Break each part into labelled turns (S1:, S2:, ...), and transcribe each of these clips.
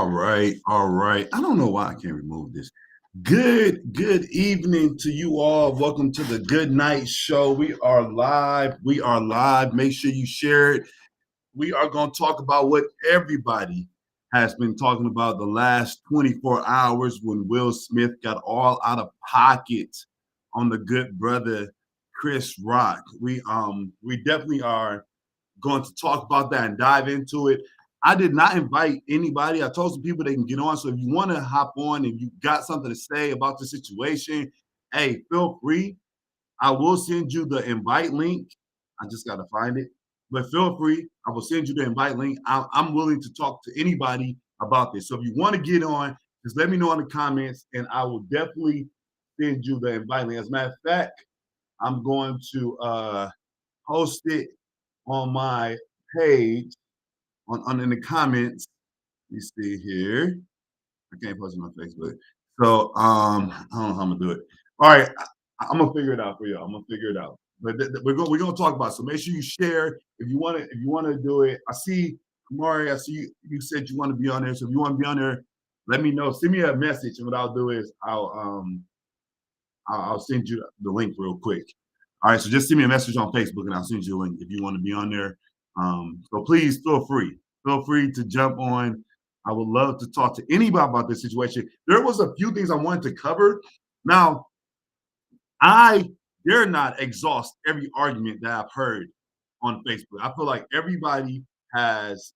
S1: All right, all right. I don't know why I can't remove this. Good evening to you all. Welcome to the Good Night Show. We are live. We are live. Make sure you share it. We are going to talk about what everybody has been talking about the last 24 hours when Will Smith got all out of pocket on the good brother Chris Rock. We definitely are going to talk about that and dive into it. I did not invite anybody. I told some people they can get on. So if you want to hop on and you got something to say about the situation, hey, feel free. I will send you the invite link. I just got to find it. But feel free. I will send you the invite link. I'm willing to talk to anybody about this. So if you want to get on, just let me know in the comments, and I will definitely send you the invite link. As a matter of fact, I'm going to post it on my page on in the comments. Let me see here. I can't post it on Facebook. So I don't know how I'm gonna do it. All right, I'm gonna figure it out for you. I'm gonna figure it out. But we're gonna talk about it. So make sure you share if you wanna do it. I see Kamari, I see you said you want to be on there. So if you want to be on there, let me know. Send me a message, and what I'll do is I'll send you the link real quick. All right, so just send me a message on Facebook and I'll send you a link if you want to be on there. So please feel free. Feel free to jump on. I would love to talk to anybody about this situation. There was a few things I wanted to cover. Now, I dare not exhaust every argument that I've heard on Facebook. I feel like everybody has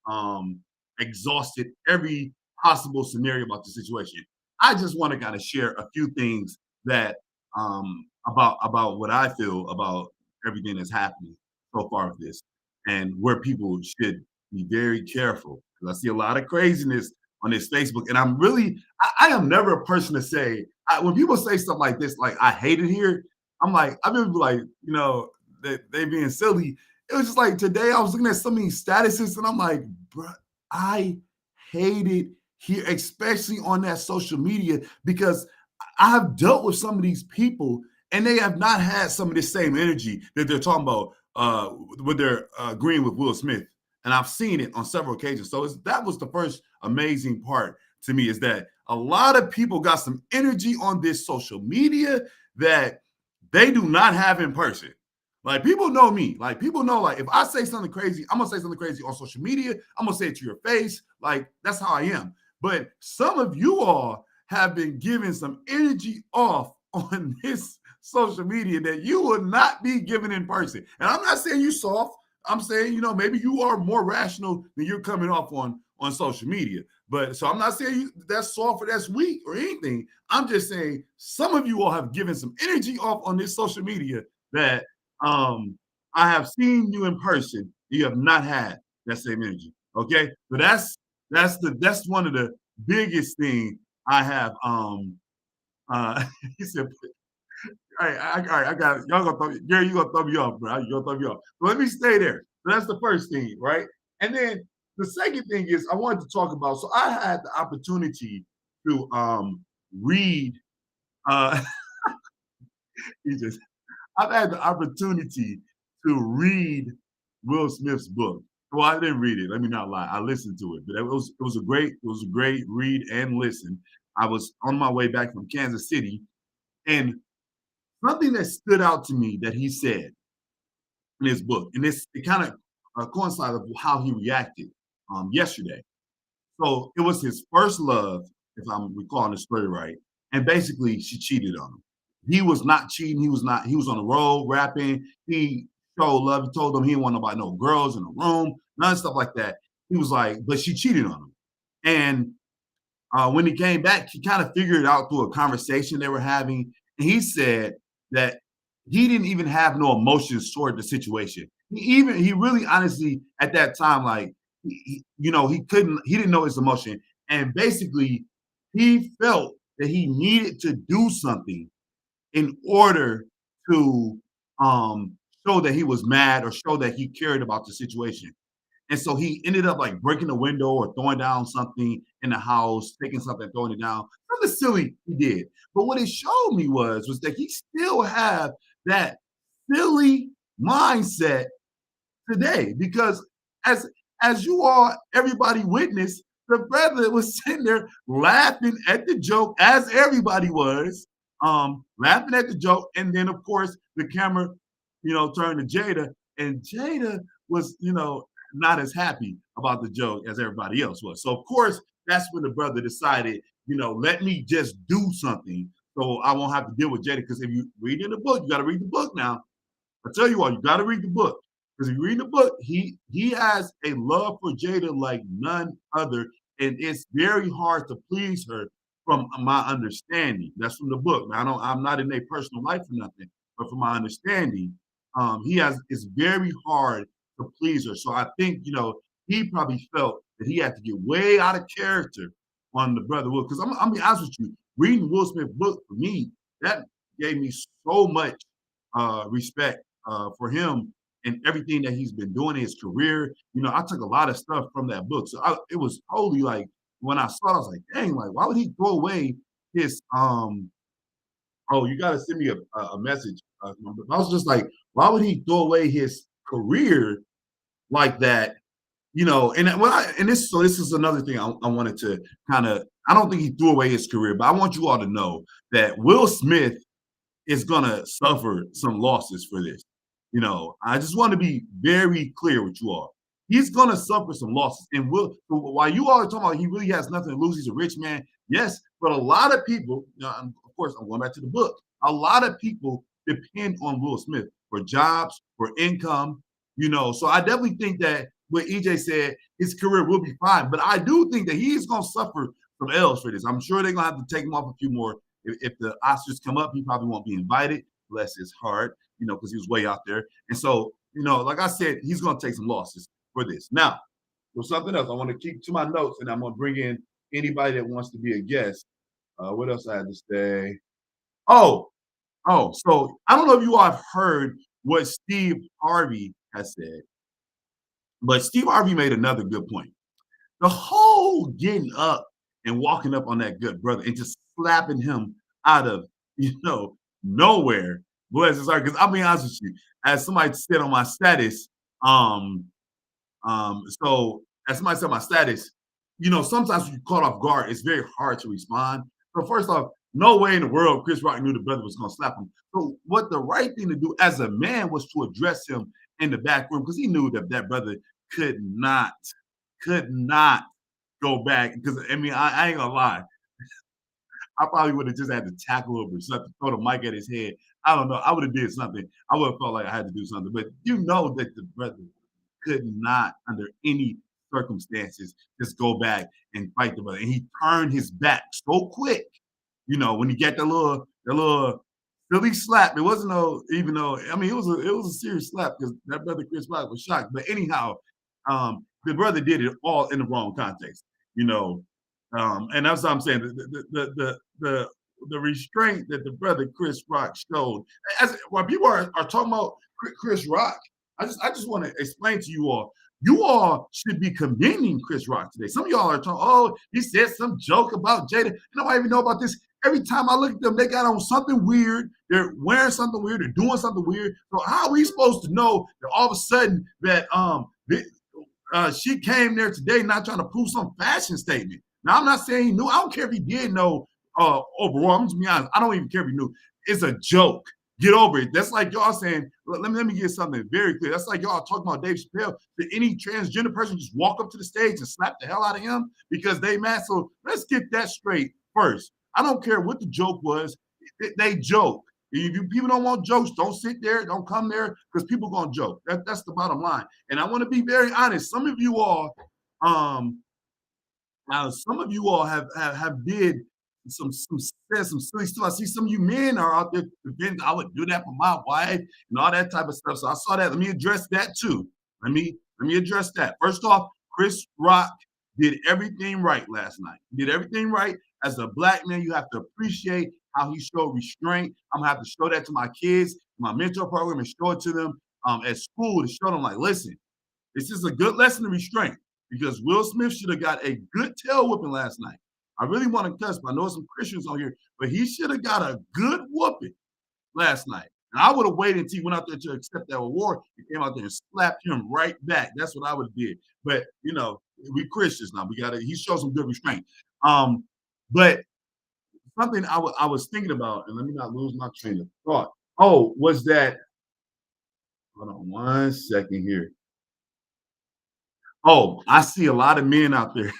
S1: exhausted every possible scenario about the situation. I just want to kind of share a few things that about what I feel about everything that's happening so far with this, and where people should be very careful because I see a lot of craziness on this Facebook, and I am never a person to say when people say stuff like this, like I hate it here. I'm like I've been like they being silly. It was just like today I was looking at some of these statuses, and I'm like, bro, I hate it here, especially on that social media because I have dealt with some of these people and they have not had some of this same energy that they're talking about when they're agreeing with Will Smith. And I've seen it on several occasions. So that was the first amazing part to me is that a lot of people got some energy on this social media that they do not have in person. Like people know me. Like people know, like if I say something crazy, I'm gonna say something crazy on social media. I'm gonna say it to your face. Like that's how I am. But some of you all have been giving some energy off on this social media that you would not be given in person. And I'm not saying you soft. I'm saying, maybe you are more rational than you're coming off on social media. But so I'm not saying that's soft or that's weak or anything. I'm just saying some of you all have given some energy off on this social media that I have seen you in person. You have not had that same energy. Okay. So that's one of the biggest thing I have. He said, all right, I got it. Y'all gonna throw Gary, you gonna throw me off, bro. You gonna throw me off. So let me stay there. So that's the first thing, right? And then the second thing is I wanted to talk about. So I had the opportunity to read he just I've had the opportunity to read Will Smith's book. Well, I didn't read it. Let me not lie. I listened to it, but it was a great read and listen. I was on my way back from Kansas City, and something that stood out to me that he said in his book, and it kind of coincided with how he reacted yesterday. So it was his first love, if I'm recalling the story right, and basically she cheated on him. He was not cheating. He was not. He was on the road rapping. He showed love. He told them he didn't want nobody, no girls in the room, none of stuff like that. He was like, but she cheated on him. And when he came back, he kind of figured it out through a conversation they were having. And he said that he didn't even have no emotions toward the situation. He really honestly at that time, like he didn't know his emotion. And basically he felt that he needed to do something in order to show that he was mad or show that he cared about the situation. And so he ended up like breaking the window or throwing down something in the house, taking something, throwing it down. Something silly he did. But what it showed me was that he still had that silly mindset today. Because as you all, everybody witnessed, the brother was sitting there laughing at the joke, as everybody was, laughing at the joke. And then, of course, the camera, turned to Jada, and Jada was, not as happy about the joke as everybody else was. So, of course, that's when the brother decided, let me just do something so I won't have to deal with Jada. Because if you read in the book, you got to read the book now. I tell you all, you got to read the book. Because if you read the book, he has a love for Jada like none other, and it's very hard to please her, from my understanding. That's from the book. Now, I'm not in their personal life or nothing, but from my understanding, it's very hard to please her. So I think he probably felt that he had to get way out of character on the brother Will. Because I'm be honest with you, reading Will Smith's book for me, that gave me so much respect for him and everything that he's been doing in his career. I took a lot of stuff from that book. So it was totally like, when I saw it, I was like, dang, like, why would he throw away his, oh, you got to send me a message. I was just like, why would he throw away his career like that? So this is another thing I wanted to kind of, I don't think he threw away his career, but I want you all to know that Will Smith is going to suffer some losses for this. I just want to be very clear with you all. He's going to suffer some losses. And while you all are talking about he really has nothing to lose, he's a rich man. Yes, but a lot of people, of course, I'm going back to the book. A lot of people depend on Will Smith for jobs, for income. So I definitely think that what EJ said, his career will be fine. But I do think that he's going to suffer some L's for this. I'm sure they're going to have to take him off a few more. If the Oscars come up, he probably won't be invited. Bless his heart, because he was way out there. And so, like I said, he's going to take some losses for this. Now, there's something else I want to keep to my notes, and I'm going to bring in anybody that wants to be a guest. What else I had to say? So I don't know if you all have heard what Steve Harvey has said, but Steve Harvey made another good point. The whole getting up and walking up on that good brother and just slapping him out of, nowhere. Bless his heart. Because I'll be honest with you, as somebody said on my status, so as somebody said on my status, sometimes when you're caught off guard, it's very hard to respond. So first off, no way in the world Chris Rock knew the brother was going to slap him. So what the right thing to do as a man was to address him in the back room, because he knew that brother could not go back. Because I ain't gonna lie, I probably would have just had to tackle him or something, throw the mic at his head. I don't know. I would have did something. I would have felt like I had to do something. But that the brother could not, under any circumstances, just go back and fight the brother. And he turned his back so quick. When he got that little silly slap. It wasn't even though it was a serious slap, because that brother Chris Rock was shocked. But anyhow, the brother did it all in the wrong context. And that's what I'm saying. The restraint that the brother Chris Rock showed, while people are talking about Chris Rock, I just want to explain to you all. You all should be commending Chris Rock today. Some of y'all are talking, oh, he said some joke about Jada. Nobody even know about this. Every time I look at them, they got on something weird. They're wearing something weird. They're doing something weird. So how are we supposed to know that all of a sudden that she came there today not trying to prove some fashion statement? Now, I'm not saying he knew. I don't care if he did know overall. I'm just be honest. I don't even care if he knew. It's a joke. Get over it. That's like y'all saying, let me get something very clear. That's like y'all talking about Dave Chappelle. Did any transgender person just walk up to the stage and slap the hell out of him because they mad? So let's get that straight first. I don't care what the joke was. They joke. If people don't want jokes, don't sit there, don't come there, because people are going to joke. That's the bottom line. And I want to be very honest. Some of you all have did some silly stuff. I see some of you men are out there defending, I would do that for my wife and all that type of stuff. So I saw that. Let me address that too. Let me address that. First off, Chris Rock did everything right last night. He did everything right. As a black man, you have to appreciate how he showed restraint. I'm gonna have to show that to my kids, my mentor program, and show it to them at school to show them, like, listen, this is a good lesson of restraint, because Will Smith should have got a good tail whooping last night. I really want to cuss, but I know some Christians on here, but he should have got a good whooping last night. And I would have waited until he went out there to accept that award. He came out there and slapped him right back. That's what I would have did. But, we Christians now. We gotta he shows some good restraint. Um, but something I was thinking about, and let me not lose my train of thought. Oh, was that hold on one second here. Oh, I see a lot of men out there.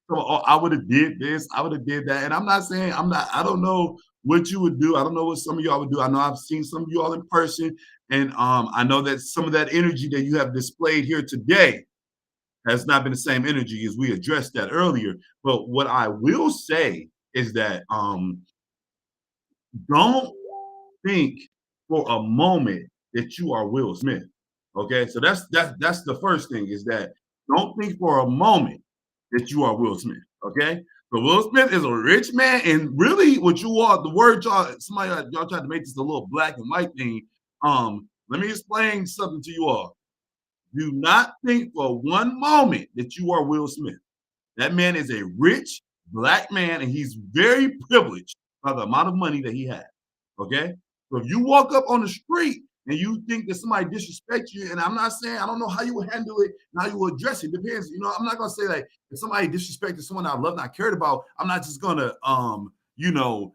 S1: So oh, I would have did this, I would have did that. And I'm not saying I don't know what you would do. I don't know what some of y'all would do. I know I've seen some of you all in person, and I know that some of that energy that you have displayed here today has not been the same energy as we addressed that earlier. But what I will say is that don't think for a moment that you are Will Smith. Okay, so that's the first thing is that don't think for a moment that you are Will Smith. Okay, so Will Smith is a rich man, and really, what you are the word y'all tried to make this a little black and white thing. Let me explain something to you all. Do not think for one moment that you are Will Smith. That man is a rich black man, and he's very privileged by the amount of money that he has. Okay, so if you walk up on the street and you think that somebody disrespects you, and I'm not saying I don't know how you will handle it and how you will address it. Depends. You know, I'm not gonna say like if somebody disrespected someone I love and I cared about, I'm not just gonna you know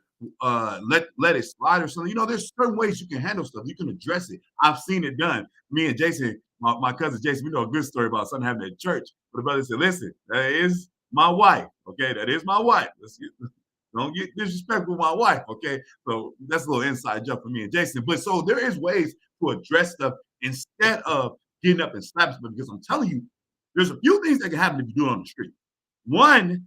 S1: let it slide or something. You know, there's certain ways you can handle stuff. You can address it. I've seen it done. Me and Jason, my cousin Jason, we know a good story about something happening at church. But the brother said, listen, that is my wife. Okay, that is my wife. Don't get disrespectful with my wife. Okay, so that's a little inside joke for me and Jason. But so there is ways to address stuff instead of getting up and slapping somebody. Because I'm telling you, there's a few things that can happen if you do it on the street. One,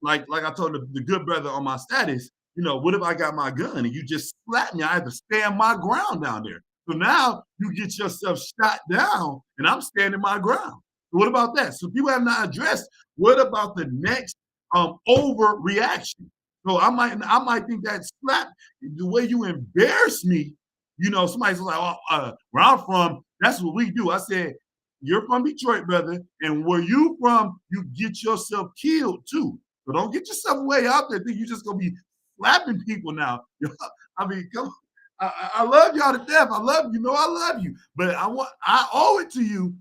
S1: like I told the good brother on my status, you know, what if I got my gun and you just slap me? I have to stand my ground down there. So now you get yourself shot down and I'm standing my ground. So what about that? So people have not addressed what about the next overreaction? So I might think that slap, the way you embarrass me, you know, somebody's like, oh, where I'm from, that's what we do. I said, you're from Detroit, brother, and where you from, you get yourself killed too. So don't get yourself way out there. Think you're just gonna be slapping people now. I mean, come on. I love y'all to death. I love you. Know I love you, but I owe it to you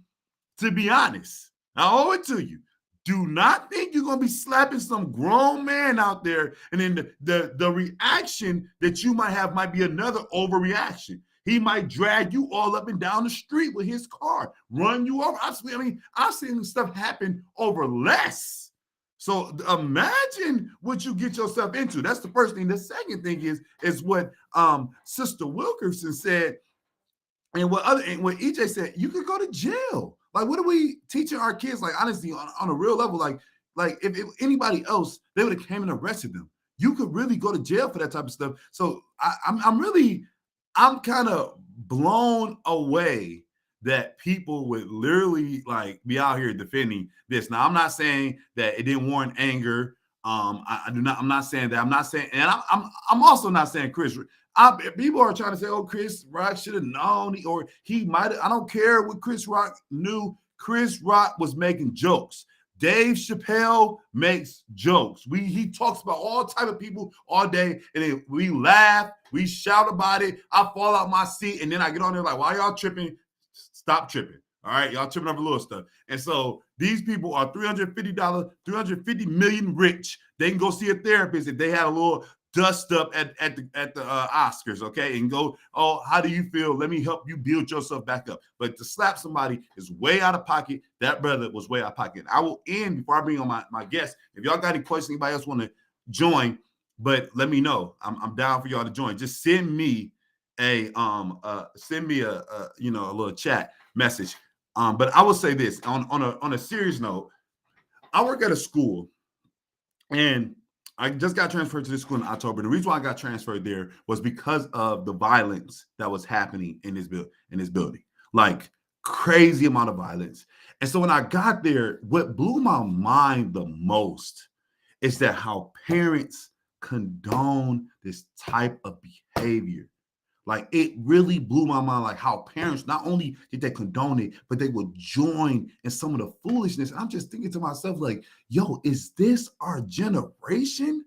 S1: to be honest. I owe it to you. Do not think you're gonna be slapping some grown man out there, and then the reaction that you might have might be another overreaction. He might drag you all up and down the street with his car, run you over. I've seen stuff happen over less. So imagine what you get yourself into. That's the first thing. The second thing is what Sister Wilkerson said, and what EJ said. You could go to jail. Like, what are we teaching our kids? Like, honestly, on a real level, like if anybody else, they would have came and arrested them. You could really go to jail for that type of stuff. So I'm kind of blown away that people would literally like be out here defending this. Now, I'm not saying that it didn't warrant anger. I do not. I'm not saying that. I'm not saying, and I'm also not saying Chris. People are trying to say, "Oh, Chris Rock should have known, or he might." I don't care what Chris Rock knew. Chris Rock was making jokes. Dave Chappelle makes jokes. He talks about all type of people all day, and then we laugh, we shout about it. I fall out my seat, and then I get on there like, "Why y'all tripping? Stop tripping." All right, y'all tripping over little stuff. And so these people are $350, 350 million rich. They can go see a therapist if they had a little dust up at the Oscars, okay? And go, oh, how do you feel? Let me help you build yourself back up. But to slap somebody is way out of pocket. That brother was way out of pocket. I will end before I bring on my guest. If y'all got any questions, anybody else want to join, but let me know. I'm down for y'all to join. Just send me a little chat message. But I will say this on a serious note. I work at a school, and I just got transferred to this school in October. The reason why I got transferred there was because of the violence that was happening in this building, like crazy amount of violence. And so when I got there, what blew my mind the most is that how parents condone this type of behavior. Like, it really blew my mind, like how parents, not only did they condone it, but they would join in some of the foolishness. I'm just thinking to myself, like, yo, is this our generation?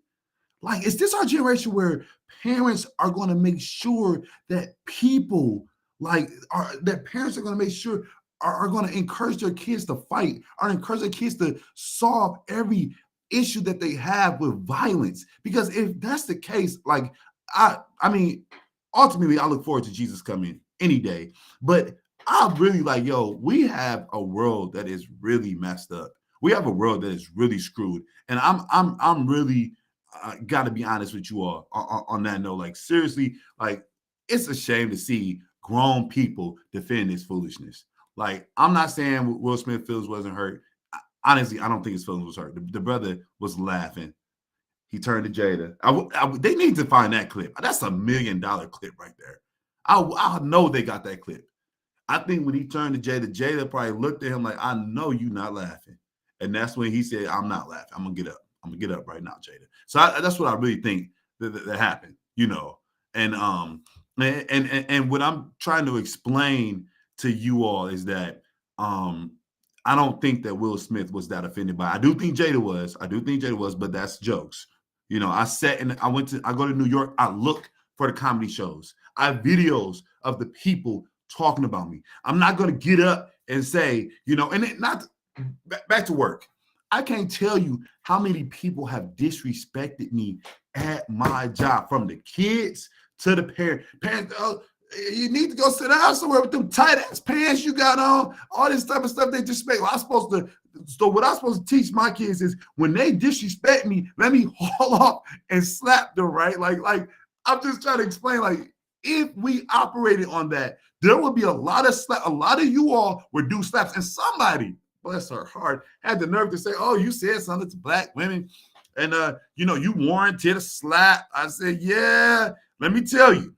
S1: Like, is this our generation where parents are going to make sure that people, that parents are going to make sure are going to encourage their kids to fight, are encourage their kids to solve every issue that they have with violence. Because if that's the case, like I mean, ultimately, I look forward to Jesus coming any day. But I really like, yo, we have a world that is really messed up. We have a world that is really screwed, and I'm really got to be honest with you all on that note. Like seriously, like it's a shame to see grown people defend this foolishness. Like I'm not saying Will Smith feels wasn't hurt. Honestly, I don't think his feelings was hurt. The brother was laughing. He turned to Jada. They need to find that clip. That's $1 million clip right there. I know they got that clip. I think when he turned to Jada probably looked at him like, I know you not laughing. And that's when he said, I'm not laughing. I'm going to get up. I'm going to get up right now, Jada. So that's what I really think that happened, you know. And what I'm trying to explain to you all is that I don't think that Will Smith was that offended by it. I do think Jada was, but that's jokes. You know, I go to New York, I look for the comedy shows. I have videos of the people talking about me. I'm not going to get up and say, you know, and back to work. I can't tell you how many people have disrespected me at my job, from the kids to the parents. Oh, you need to go sit down somewhere with them tight ass pants you got on, all this type of stuff they disrespect. So what I'm supposed to teach my kids is when they disrespect me, let me haul off and slap them, right? Like I'm just trying to explain, like, if we operated on that, there would be a lot of you all would do slaps, and somebody, bless her heart, had the nerve to say, oh, you said something to black women, and you know, you warranted a slap. I said, yeah, let me tell you,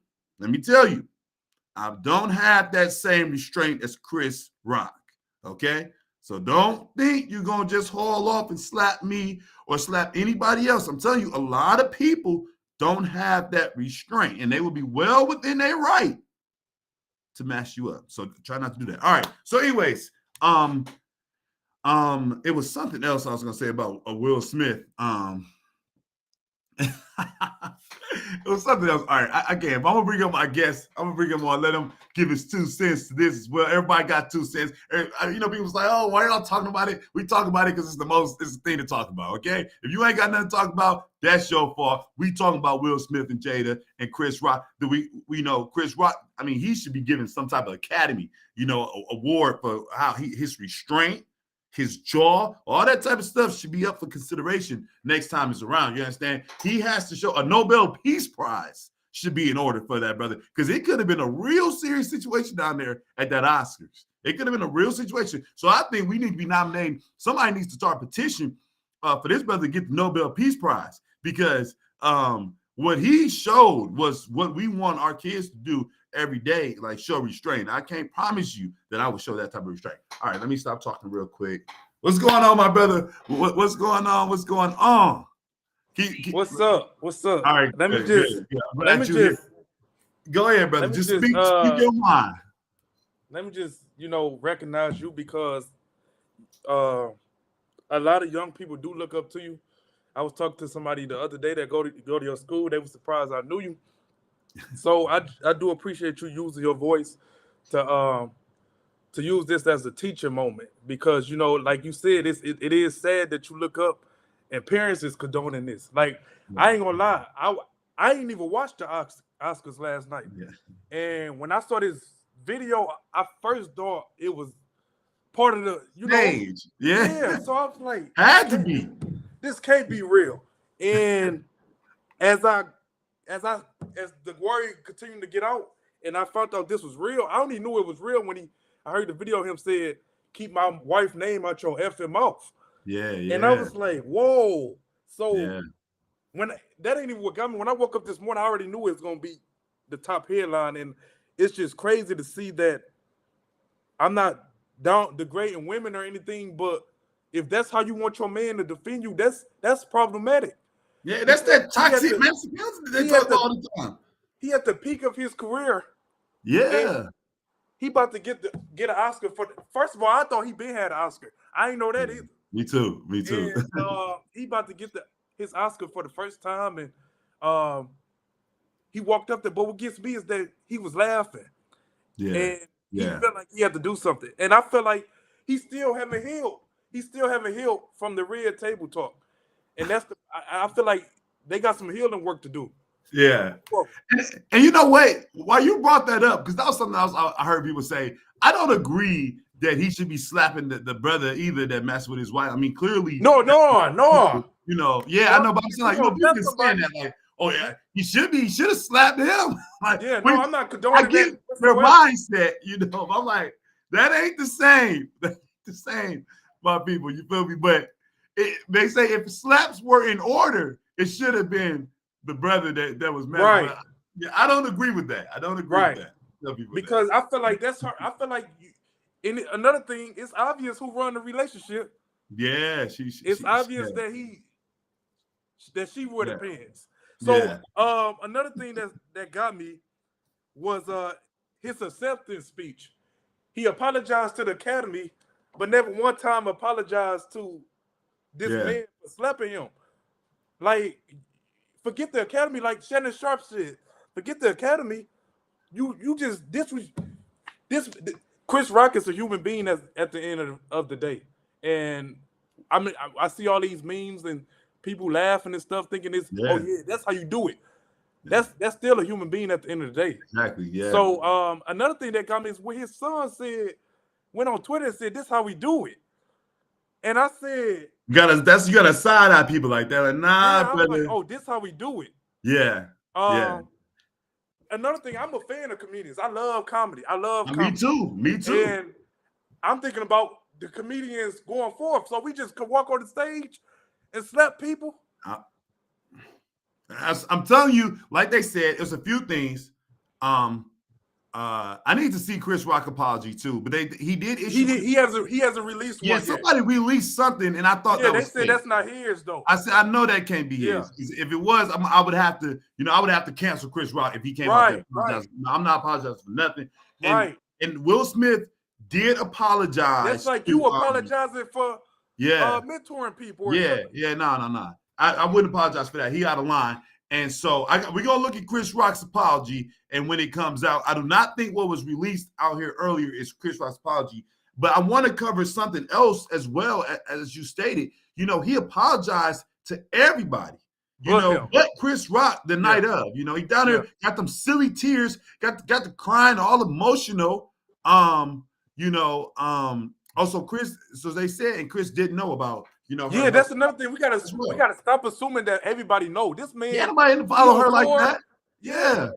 S1: I don't have that same restraint as Chris Rock, okay? So don't think you're going to just haul off and slap me or slap anybody else. I'm telling you, a lot of people don't have that restraint, and they will be well within their right to mash you up. So try not to do that. All right. So anyways, it was something else I was going to say about Will Smith. It was something else. All right, I can't. If I'm gonna bring up my guest, I'm gonna bring him on. Let him give his 2 cents to this as well. Everybody got 2 cents. You know, people's like, "Oh, why y'all talking about it?" We talk about it because it's the thing to talk about. Okay, if you ain't got nothing to talk about, that's your fault. We talking about Will Smith and Jada and Chris Rock. We know Chris Rock? I mean, he should be given some type of Academy, you know, award for how his restraint, his jaw, all that type of stuff should be up for consideration next time it's around. You understand? He has to show a Nobel Peace Prize should be in order for that, brother, because it could have been a real serious situation down there at that Oscars. It could have been a real situation. So I think we need to be nominating. Somebody needs to start a petition for this brother to get the Nobel Peace Prize, because what he showed was what we want our kids to do every day, like show restraint. I can't promise you that I would show that type of restraint. All right, let me stop talking real quick. What's going on, my brother? What's going on? What's going on?
S2: What's up?
S1: All right,
S2: let me just
S1: go ahead, brother. Just speak your mind.
S2: Let me just, recognize you, because a lot of young people do look up to you. I was talking to somebody the other day that go to your school. They were surprised I knew you. So I do appreciate you using your voice to use this as a teacher moment, because like you said, it is sad that you look up and parents is condoning this. Like, I ain't gonna lie, I ain't even watched the Oscars last night, and when I saw this video, I first thought it was part of the
S1: stage. Yeah.
S2: So I was like,
S1: had to be.
S2: This can't be real. And as the word continued to get out, and I found out this was real, I only knew it was real when I heard the video of him said, "Keep my wife's name out your effing mouth."
S1: Yeah.
S2: And I was like, whoa. So when that ain't even what got me. When I woke up this morning, I already knew it was gonna be the top headline, and it's just crazy to see that. I'm not down degrading women or anything, but if that's how you want your man to defend you, that's problematic.
S1: Yeah, that's that toxic masculinity they talk about all the time.
S2: He at the peak of his career.
S1: Yeah.
S2: He about to get an Oscar for. First of all, I thought he been had an Oscar. I ain't know that either.
S1: Me too.
S2: And, he about to get his Oscar for the first time, and he walked up there. But what gets me is that he was laughing.
S1: Yeah.
S2: He
S1: Yeah.
S2: felt like he had to do something, and I feel like he still haven't healed. He still haven't healed from the red table talk, and that's the. I feel like they got some healing work to do.
S1: Yeah.
S2: Well,
S1: And you know what? While you brought that up, because that was something else I heard people say, I don't agree that he should be slapping the brother either that messed with his wife. I mean, clearly,
S2: no.
S1: you know, yeah, I know, but I'm saying, like,
S2: You
S1: you know,
S2: gonna
S1: people
S2: slap
S1: been saying
S2: somebody?
S1: that, like, oh yeah, he should have slapped him. Like,
S2: Yeah,
S1: when,
S2: no, I'm not
S1: I
S2: condoning
S1: get
S2: that
S1: their
S2: whatsoever.
S1: mindset, you know. But I'm like, that ain't the same. That ain't the same, my people. You feel me? But they say if slaps were in order, it should have been the brother that was mad.
S2: Right.
S1: But yeah, I don't agree with that. I don't agree with that. Tell people
S2: Because
S1: that.
S2: I feel like that's her. I feel like, and another thing, it's obvious who run the relationship.
S1: Yeah,
S2: It's obvious
S1: yeah.
S2: that she wore the
S1: Yeah.
S2: pants.
S1: Yeah.
S2: So another thing that got me was his acceptance speech. He apologized to the academy, but never one time apologized to this
S1: Yeah.
S2: man for slapping him. Like, forget the academy, like Shannon Sharp said. Forget the academy. You just this Chris Rock is a human being at the end of the day. And I mean I see all these memes and people laughing and stuff thinking it's
S1: Yeah.
S2: oh yeah, that's how you do it. That's still a human being at the end of the day.
S1: Exactly. Yeah.
S2: So another thing that got me is what his son went on Twitter and said, "This how we do it." And I said,
S1: you gotta side eye people like that. Like, nah,
S2: yeah, I was like,
S1: brother.
S2: oh, this how we do it.
S1: Yeah. Yeah.
S2: Another thing, I'm a fan of comedians. I love comedy. I love
S1: Me
S2: comedy.
S1: too. Me too.
S2: And I'm thinking about the comedians going forth. So we just could walk on the stage and slap people.
S1: I'm telling you, like they said, it's a few things. I need to see Chris Rock apology too, but he did issue.
S2: He hasn't released one yet.
S1: Somebody released something, and I thought that was
S2: they said
S1: fake.
S2: that's not his though.
S1: I said I know that can't be his. If it was, I would have to, I would have to cancel Chris Rock if he came out there.
S2: Right.
S1: No, I'm not apologizing for nothing. And Will Smith did apologize.
S2: That's like you apologizing for mentoring people.
S1: No. I wouldn't apologize for that. He out of line. And so we're going to look at Chris Rock's apology. And when it comes out, I do not think what was released out here earlier is Chris Rock's apology. But I want to cover something else as well, as you stated. He apologized to everybody. But Chris Rock the night of. He down there got them silly tears, got the crying, all emotional. Also Chris, so they said, and Chris didn't know about,
S2: yeah, that's another thing. We gotta stop assuming that everybody know this man.
S1: Yeah, nobody didn't follow her like that. Yeah.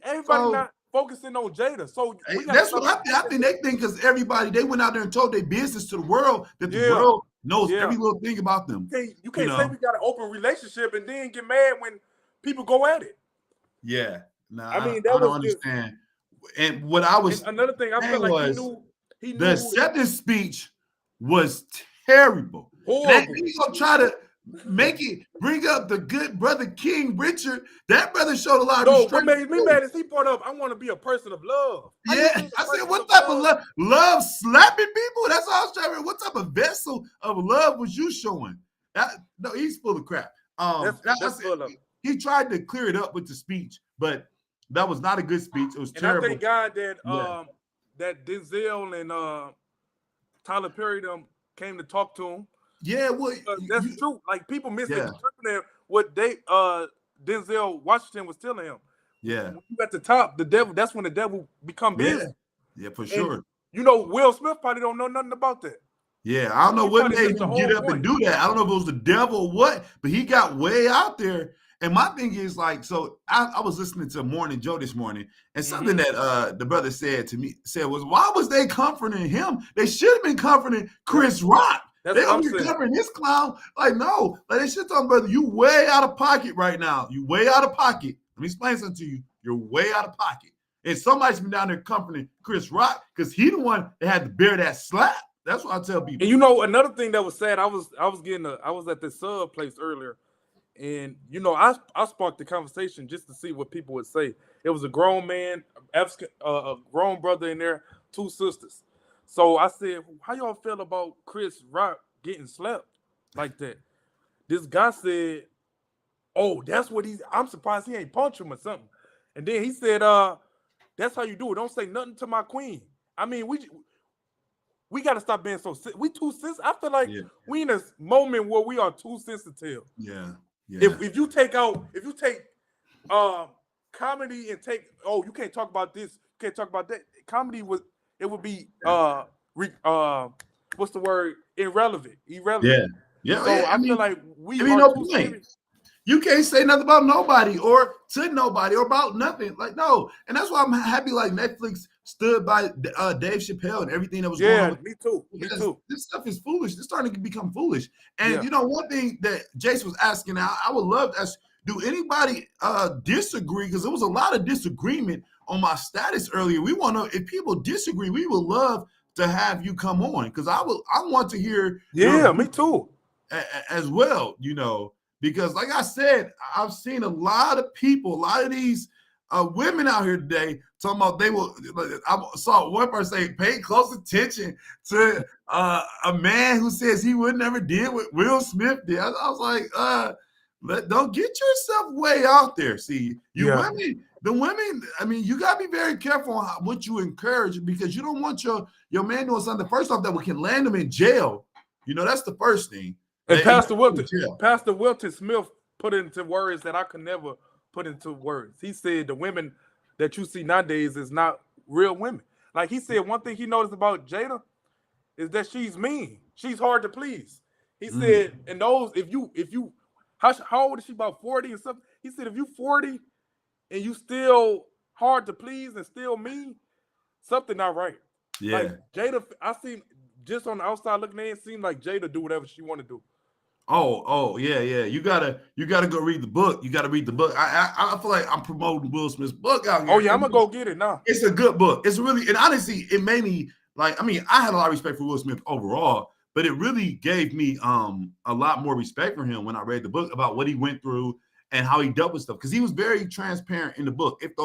S2: Everybody not focusing on Jada. So
S1: that's what I think they think, because they went out there and told their business to the world, that the world knows every little thing about them.
S2: You can't say we got an open relationship and then get mad when people go at it.
S1: Yeah. No,
S2: I mean,
S1: I don't understand. And what I was
S2: another thing, I feel like he knew
S1: the acceptance speech was terrible.
S2: Horrible.
S1: He's gonna try to bring up the good brother King Richard. That brother showed a lot of restraint.
S2: What made me mad is he brought up, I want to be a person of love.
S1: Yeah, I said, what type of love? Love slapping people? That's all I was trying to remember. What type of vessel of love was you showing? No, he's full of crap.
S2: That's full of.
S1: He tried to clear it up with the speech, but that was not a good speech. It was terrible.
S2: I thank God that that Denzel and Tyler Perry came to talk to him.
S1: Yeah, well,
S2: that's true. Like, people misinterpreted what Denzel Washington was telling him.
S1: Yeah,
S2: when you at the top, the devil. That's when the devil become busy.
S1: Yeah, for sure.
S2: And, Will Smith probably don't know nothing about that.
S1: Yeah, I don't know what made him get up and do that. I don't know if it was the devil or what, but he got way out there. And my thing is, like, so I was listening to Morning Joe this morning, and something that the brother said was, why was they comforting him? They should have been comforting Chris Rock. They only covering this clown. Like, no, like, they should tell him, brother, you way out of pocket right now. You way out of pocket. Let me explain something to you. You're way out of pocket. And somebody's been down there comforting Chris Rock because he the one that had to bear that slap. That's what I tell people.
S2: And another thing that was sad, I was at this sub place earlier, and I sparked the conversation just to see what people would say. It was a grown man, a grown brother in there, two sisters. So I said, how y'all feel about Chris Rock getting slapped like that? This guy said, oh, that's what I'm surprised he ain't punch him or something. And then he said, that's how you do it. Don't say nothing to my queen. I mean, we got to stop being so. We too sensitive. I feel like
S1: Yeah.
S2: we in a moment where we are too sensitive.
S1: Yeah. Yeah.
S2: If you take comedy and take, oh, you can't talk about this, you can't talk about that. Comedy would be what's the word? Irrelevant.
S1: Yeah. Yeah.
S2: So
S1: I
S2: I feel
S1: mean,
S2: like we
S1: I mean,
S2: are
S1: no
S2: too
S1: point.
S2: serious.
S1: You can't say nothing about nobody or to nobody or about nothing. Like, no. And that's why I'm happy like Netflix stood by Dave Chappelle and everything that was going on.
S2: Yeah, me too. Me too.
S1: This stuff is foolish. It's starting to become foolish. And
S2: Yeah.
S1: you know, one thing that Jason was asking, I would love to ask, do anybody disagree? Because there was a lot of disagreement on my status earlier. We want to, if people disagree, we would love to have you come on because I want to hear
S2: Yeah, me too.
S1: As well, you know. Because, like I said, I've seen a lot of people, a lot of these women out here today talking about they will. I saw one person say, "Pay close attention to a man who says he would never deal with Will Smith." Did. I was like, don't get yourself way out there. See, women, the women. I mean, you gotta be very careful on what you encourage because you don't want your man doing something. First off, that can land him in jail. You know, that's the first thing.
S2: And Pastor Wilton Smith put it into words that I could never put into words. He said the women that you see nowadays is not real women. Like he said, one thing he noticed about Jada is that she's mean. She's hard to please. He said, and those, if you, how old is she? About 40 and something. He said, if you 40 and you still hard to please and still mean, something not right.
S1: Yeah.
S2: Like Jada, I seen just on the outside looking in, it seemed like Jada do whatever she want to do.
S1: Oh, yeah. You gotta go read the book. You gotta read the book. I feel like I'm promoting Will Smith's book out here.
S2: Oh yeah, I'm gonna go get it now.
S1: It's a good book. It's really, and honestly, it made me like. I mean, I had a lot of respect for Will Smith overall, but it really gave me a lot more respect for him when I read the book about what he went through and how he dealt with stuff because he was very transparent in the book. If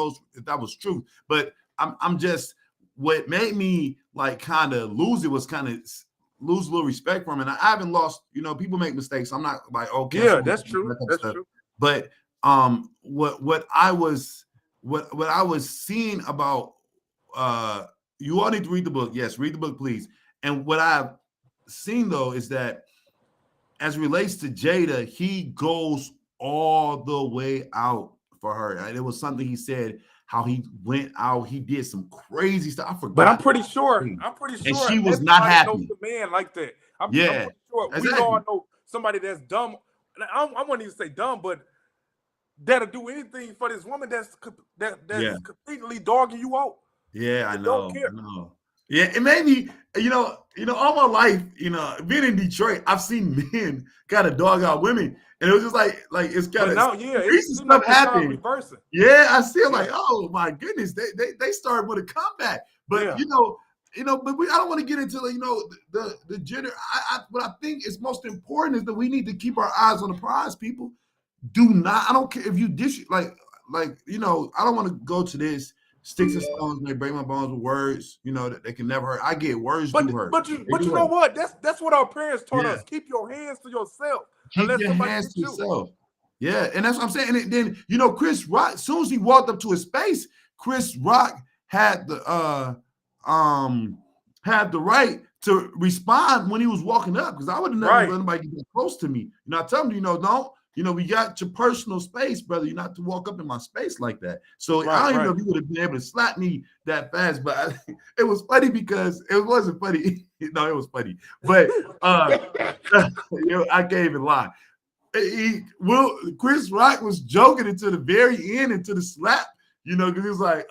S1: that was true, but I'm just what made me like kind of lose it was kind of lose a little respect for him. And I haven't lost, you know, people make mistakes. I'm not like, okay.
S2: Yeah, that's true. That's true.
S1: But what I was seeing about you all need to read the book. Yes, read the book, please. And what I've seen though is that as it relates to Jada, he goes all the way out for her. And it was something he said how he went out, he did some crazy stuff. I forgot.
S2: But I'm pretty sure.
S1: And she was not happy.
S2: Knows the man like that. I'm
S1: pretty
S2: sure. Exactly. We all know somebody that's dumb. I wouldn't even say dumb, but that'll do anything for this woman that's completely dogging you out.
S1: Yeah, I know. Yeah, it made me, you know, all my life, you know, being in Detroit, I've seen men kind of dog out women. And it was just like it's kind of recent stuff happening. Yeah, I see it like, oh my goodness, they started with a comeback. But you know, but I don't want to get into the gender. What I think is most important is that we need to keep our eyes on the prize. People do not. I don't care if you like you know. I don't want to go to this. Sticks and stones may break my bones with words, you know, that they can never hurt. I get words do hurt.
S2: But you know what? That's what our parents taught us. Keep your hands to yourself.
S1: Keep your hands to yourself. Yeah, and that's what I'm saying. And then, you know, Chris Rock, as soon as he walked up to his space, Chris Rock had the right to respond when he was walking up because I would have never let anybody get close to me. You know, I tell him, you know, don't. You know, we got your personal space, brother. You're not to walk up in my space like that. So I don't even know if you would have been able to slap me that fast, but it was funny because it wasn't funny. No, it was funny. But you know, I can't even lie. Chris Rock was joking until the very end, into the slap, you know, because he was like,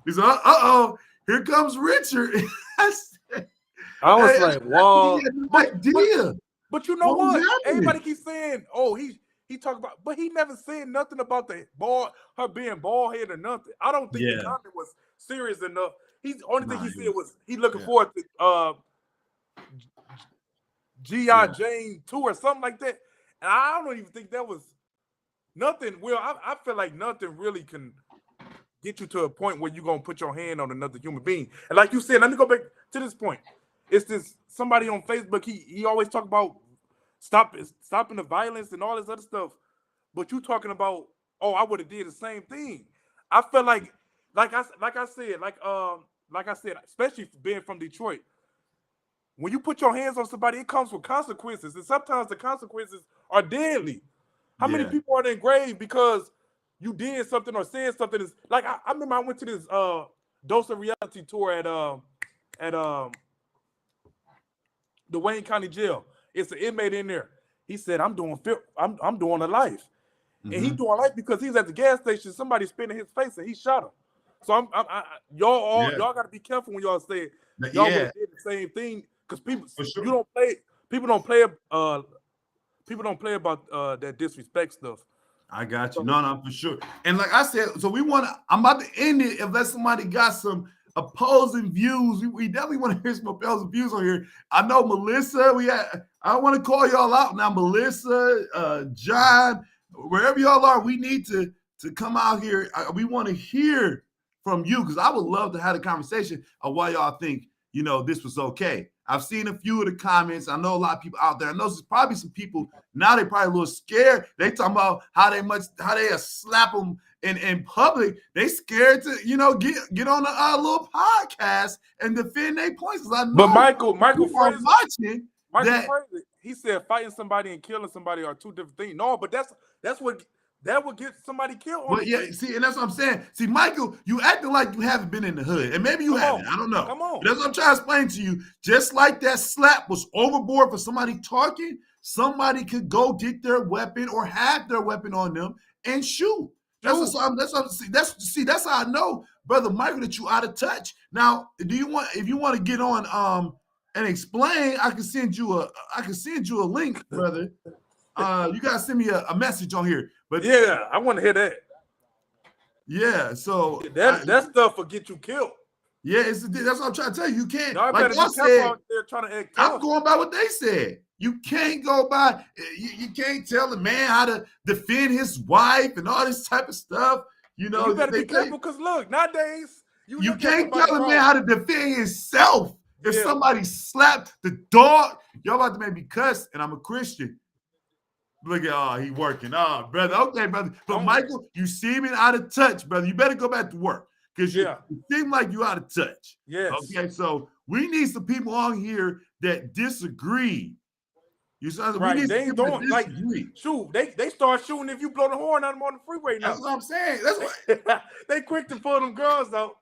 S1: he's like, uh-oh, here comes Richard.
S2: I was like, wow. But you know what? Everybody keeps saying, "Oh, he talked about," but he never said nothing about her being bald head or nothing. I don't think the comment was serious enough. The only thing he said was he looking forward to G.I. Jane 2 or something like that. And I don't even think that was nothing. Well, I feel like nothing really can get you to a point where you're gonna put your hand on another human being. And like you said, let me go back to this point. It's this somebody on Facebook. He always talk about stopping the violence and all this other stuff. But you talking about, oh, I would have did the same thing. I feel like I said, like I said, especially being from Detroit, when you put your hands on somebody, it comes with consequences, and sometimes the consequences are deadly. How many people are in grave because you did something or said something? Is like I remember I went to this Dose of Reality tour at the Wayne County Jail. It's an inmate in there. He said, I'm doing a life. And he doing life because he's at the gas station, somebody spit in his face and he shot him. So y'all gotta be careful when y'all say y'all would have did the same thing, because people don't play about that disrespect stuff.
S1: I got you. No, for sure. And like I said, so I'm about to end it unless somebody got some opposing views. We definitely want to hear some opposing views on here. I know Melissa, I want to call y'all out now. Melissa, John, wherever y'all are, we need to come out here. We want to hear from you, because I would love to have a conversation of why y'all think, this was okay. I've seen a few of the comments. I know a lot of people out there. I know there's probably some people now, they're probably a little scared. They talking about how they slap them in public. They scared to, get on a little podcast and defend their points. I know,
S2: but Michael Fraser,
S1: watching
S2: Fraser, he said fighting somebody and killing somebody are two different things. No, but that would get somebody killed.
S1: Well, see, and that's what I'm saying. See, Michael, you acting like you haven't been in the hood, and maybe you haven't. I don't know.
S2: Come on.
S1: But that's what I'm trying to explain to you. Just like that slap was overboard for somebody talking, somebody could go get their weapon or have their weapon on them and shoot. That's how I know, Brother Michael, that you out of touch. Now, if you want to get on and explain, I can send you a link, brother. You gotta send me a message on here. But
S2: yeah, I want to hear that.
S1: Yeah, so
S2: that stuff will get you killed.
S1: Yeah, that's what I'm trying to tell you. You can't.
S2: Y'all
S1: like
S2: I said, out there trying to act tough.
S1: I'm going by what they said. You can't go by. You can't tell a man how to defend his wife and all this type of stuff.
S2: You better be careful, because look, nowadays
S1: you can't tell a man how to defend himself. If somebody slapped the dog, y'all about to make me cuss, and I'm a Christian. Look at he working. Brother. Okay, brother. But Michael, you seem out of touch, brother. You better go back to work, because you seem like you out of touch.
S2: Yes.
S1: Okay, so we need some people on here that disagree.
S2: Right. They ain't doing shoot. They start shooting if you blow the horn at them on the freeway now.
S1: That's what I'm saying. That's what
S2: they quick to pull them girls out.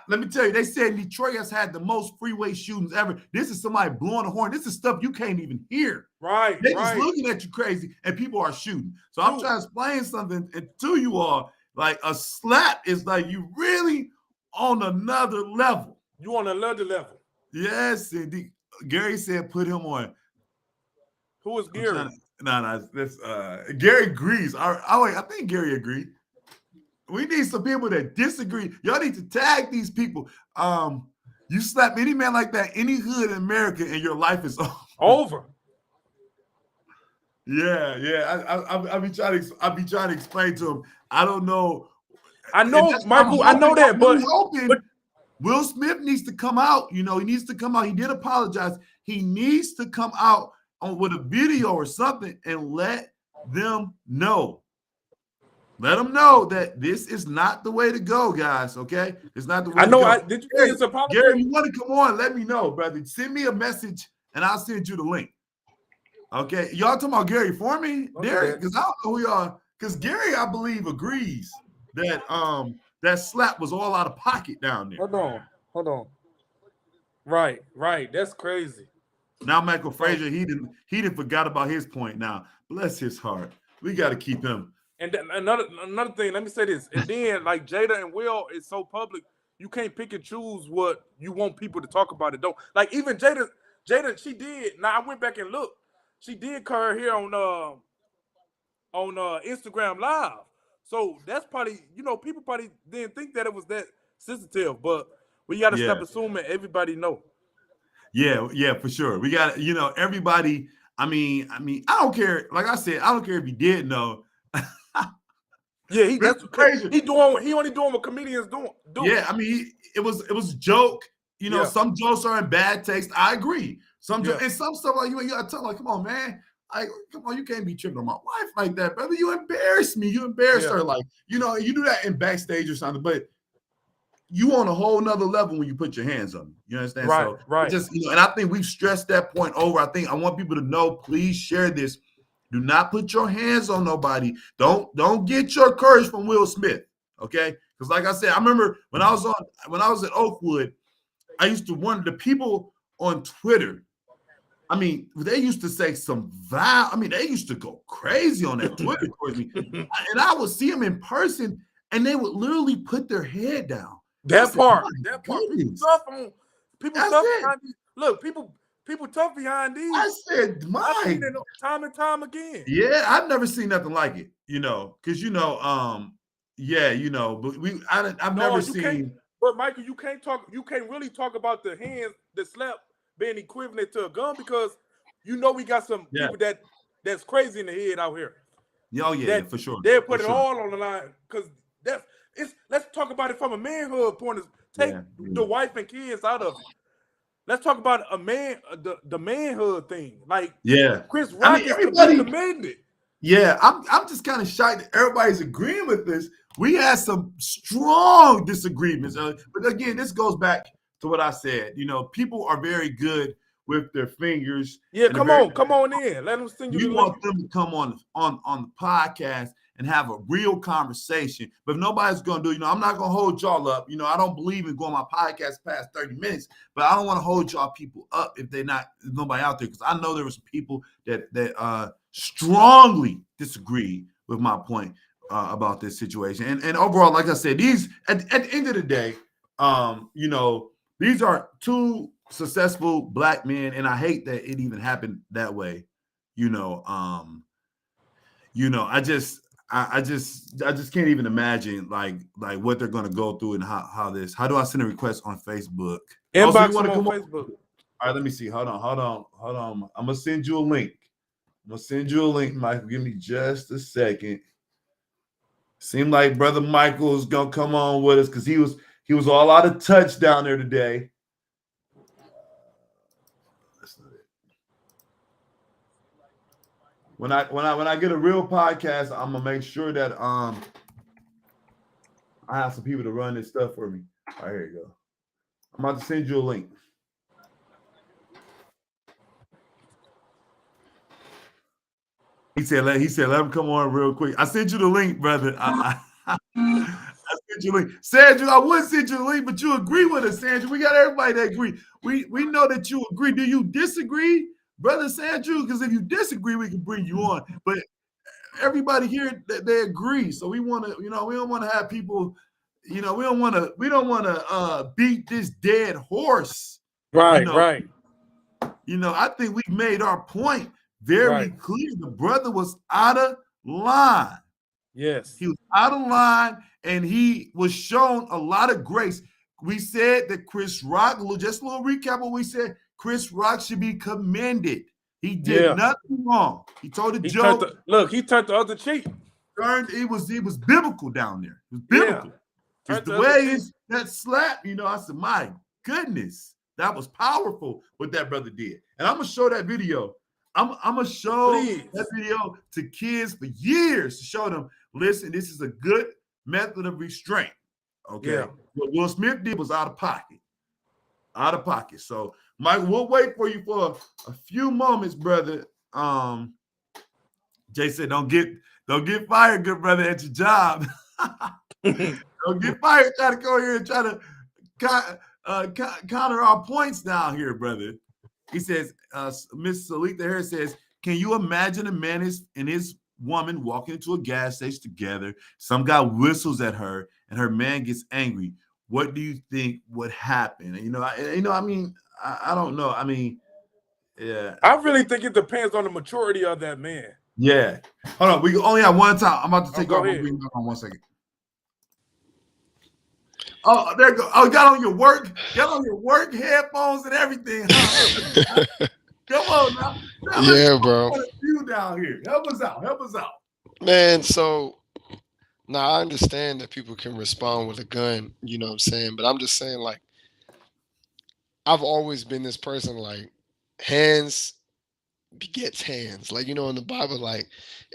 S1: Let me tell you, they said Detroit has had the most freeway shootings ever. This is somebody blowing a horn. This is stuff you can't even hear.
S2: Right.
S1: They're just looking at you crazy, and people are shooting. So I'm trying to explain something to you all. Like, a slap is like you really on another level.
S2: You on another level.
S1: Yes, indeed. Gary said put him on.
S2: Who is Gary?
S1: Gary agrees. I think Gary agreed. We need some people that disagree. Y'all need to tag these people. You slap any man like that, any hood in America, and your life is
S2: over.
S1: Yeah. I'll be trying to explain to him. I don't know.
S2: I know, Michael. I know that, but
S1: Will Smith needs to come out. He needs to come out. He did apologize. He needs to come out with a video or something and let them know. Let them know that this is not the way to go, guys. Okay, it's not the way.
S2: I know.
S1: To go.
S2: Did you say it's a apology?
S1: Gary, if you want to come on, let me know, brother. Send me a message and I'll send you the link. Okay, y'all talking about Gary for me, Derek? Because I don't know who y'all. Because Gary, I believe, agrees that that slap was all out of pocket down there.
S2: Hold on. Right. That's crazy.
S1: Now Michael Frazier, he didn't forgot about his point. Now, bless his heart. We got to keep him.
S2: And then another thing, let me say this. And then, like, Jada and Will is so public, you can't pick and choose what you want people to talk about. It don't, like, even Jada, she did. Now I went back and looked. She did cut her hair on Instagram Live. So that's probably, people probably didn't think that it was that sensitive. But we got to stop assuming everybody know.
S1: Yeah, for sure. We got everybody. I mean, I don't care. Like I said, I don't care if you did know.
S2: Yeah, that's crazy. He only doing what comedians do.
S1: Yeah, I mean, it was a joke. Some jokes are in bad taste. I agree. Some jokes, and some stuff like you gotta tell, like, come on, man. Like, come on, you can't be tripping on my wife like that, brother. You embarrass me. You embarrass her. Like, you do that in backstage or something. But you on a whole nother level when you put your hands on them. You understand?
S2: Right,
S1: So
S2: right.
S1: just, and I think we've stressed that point over. I want people to know, please share this. Do not put your hands on nobody. Don't get your courage from Will Smith. Okay? Because like I said, I remember when I was at Oakwood, I used to wonder the people on Twitter. I mean, they used to say some they used to go crazy on that Twitter towards me. And I would see them in person and they would literally put their head down.
S2: That part.
S1: Goodness.
S2: People tough behind these. Look, people tough behind these.
S1: I said,
S2: I've seen it time and time again.
S1: Yeah, I've never seen nothing like it, because but I've never seen.
S2: But Michael, you can't really talk about the hands, the slap being equivalent to a gun because we got some people that's crazy in the head out here.
S1: Oh yeah, for sure.
S2: They'll put it all on the line because let's talk about it from a manhood point of take the wife and kids out of it. Let's talk about a man, the manhood thing. Like Chris Rock is to be commended.
S1: Yeah, I'm just kind of shocked that everybody's agreeing with this. We had some strong disagreements, but again, this goes back to what I said. People are very good with their fingers.
S2: Yeah, come on in. Let them send you the link.
S1: We want them to come on the podcast and have a real conversation. But if nobody's going to do, I'm not going to hold y'all up. I don't believe in going my podcast past 30 minutes, but I don't want to hold y'all people up if nobody out there, because I know there were some people that strongly disagree with my point about this situation. And overall, like I said, these at the end of the day, these are two successful Black men, and I hate that it even happened that way. I just can't even imagine like what they're gonna go through and how do I send a request on Facebook?
S2: Inbox on Facebook.
S1: All right, let me see. Hold on. I'm gonna send you a link. Michael. Give me just a second. Seemed like Brother Michael is gonna come on with us because he was all out of touch down there today. That's not it. When I get a real podcast, I'm gonna make sure that I have some people to run this stuff for me. All right, here you go. I'm about to send you a link. He said, let him come on real quick. I sent you the link, brother. I sent you a link. Sandra, I would send you the link, but you agree with us, Sandra. We got everybody that agree. We know that you agree. Do you disagree, brother Sandra? Because if you disagree, we can bring you on. But everybody here, they agree. So we want to, we don't want to have people, we don't want to beat this dead horse.
S2: Right, right.
S1: I think we made our point very clear. The brother was out of line.
S2: Yes.
S1: He was out of line, and he was shown a lot of grace. We said that Chris Rock, just a little recap of what we said, Chris Rock should be commended. He did nothing wrong. He told a joke.
S2: He turned the other cheek.
S1: It was biblical down there. It was biblical. It's the way that slap, I said, my goodness, that was powerful what that brother did. And I'm going to show that video. I'm going to show that video to kids for years to show them, listen, this is a good method of restraint. Okay. Yeah. What Will Smith did was out of pocket. Out of pocket. So, Mike, we'll wait for you for a few moments, brother. Jay said, don't get fired, good brother, at your job. Don't get fired. Try to go here and try to counter our points down here, brother. He says, Miss Salita Harris says, can you imagine a man and his woman walking into a gas station together? Some guy whistles at her and her man gets angry. What do you think would happen? I don't know. I mean, yeah.
S2: I really think it depends on the maturity of that man.
S1: Yeah. Hold on. We only have one time. I'm about to take off. On 1 second. Oh, there you go. Oh, got on your work headphones and everything. Huh? Come on now.
S3: Yeah, bro.
S1: You down here. Help us out.
S3: Man, so now I understand that people can respond with a gun, you know what I'm saying? But I'm just saying, like, I've always been this person, like, hands begets hands. Like, in the Bible, like,